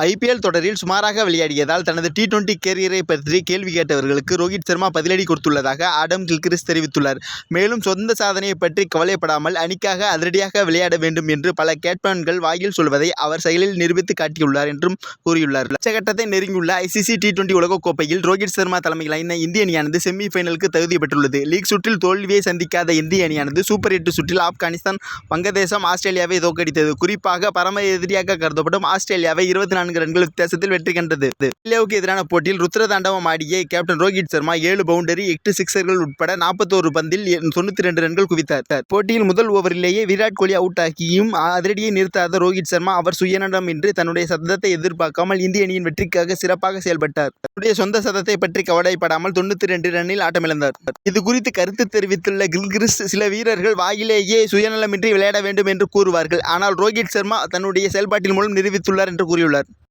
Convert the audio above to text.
IPL தொடரில் சுமாராக விளையாடியதால் தனது டி20 கேரியரை பற்றி கேள்வி கேட்டவர்களுக்கு ரோஹித் சர்மா பதிலடி கொடுத்துள்ளதாக ஆடம் கில்க்ரிஸ்ட் தெரிவித்துள்ளார். மேலும் சொந்த சாதனையை பற்றி கவலைப்படாமல் அணிக்காக அதிரடியாக விளையாட வேண்டும் என்று பல கேப்டன்கள் வாயில் சொல்வதை அவர் செயலில் நிரூபித்து காட்டியுள்ளார் என்றும் கூறியுள்ளார். உச்சகட்டத்தை நெருங்கியுள்ள ஐசிசி டி20 உலகக்கோப்பையில் ரோஹித் சர்மா தலைமையிலான இந்திய அணியானது செமி ஃபைனலுக்கு தகுதி பெற்றுள்ளது. லீக் சுற்றில் தோல்வியை சந்திக்காத இந்திய அணியானது சூப்பர் 8 சுற்றில் ஆப்கானிஸ்தான், வங்கதேசம், ஆஸ்திரேலியாவை தோற்கடித்தது. குறிப்பாக பரம எதிரியாக கருதப்படும் ஆஸ்திரேலியாவை 24 ரன்கள் வித்தியாசத்தில் வெற்றி கண்டது. ஆஸ்திரேலியாவுக்கு எதிரான போட்டியில் ருத்ரதாண்டவம் ஆடிய கேப்டன் ரோஹித் சர்மா 7 பவுண்டரி, 8 சிக்சர்கள் உட்பட 41 பந்தில் 92 ரன்கள் குவித்தார். போட்டியில் முதல் ஓவரிலேயே விராட் கோலி அவுட் ஆகியும் அதிரடியை நிறுத்தாத ரோஹித் சர்மா அவர் சுயநலமின்றி தன்னுடைய சதத்தை எதிர்பார்க்காமல் இந்திய அணியின் வெற்றிக்காக சிறப்பாக செயல்பட்டார். தன்னுடைய சொந்த சதத்தை பற்றி கவலைப்படாமல் 92 ரன்னில் ஆட்டமிழந்தார். இது குறித்து கருத்து தெரிவித்துள்ள கில்க்ரிஸ்ட், சில வீரர்கள் வாயிலேயே சுயநலமின்றி விளையாட வேண்டும் என்று கூறுவார்கள். ஆனால் ரோஹித் சர்மா தன்னுடைய செயல்பாட்டின் மூலம் நிரூபித்துள்ளார் என்று கூறியுள்ளார்.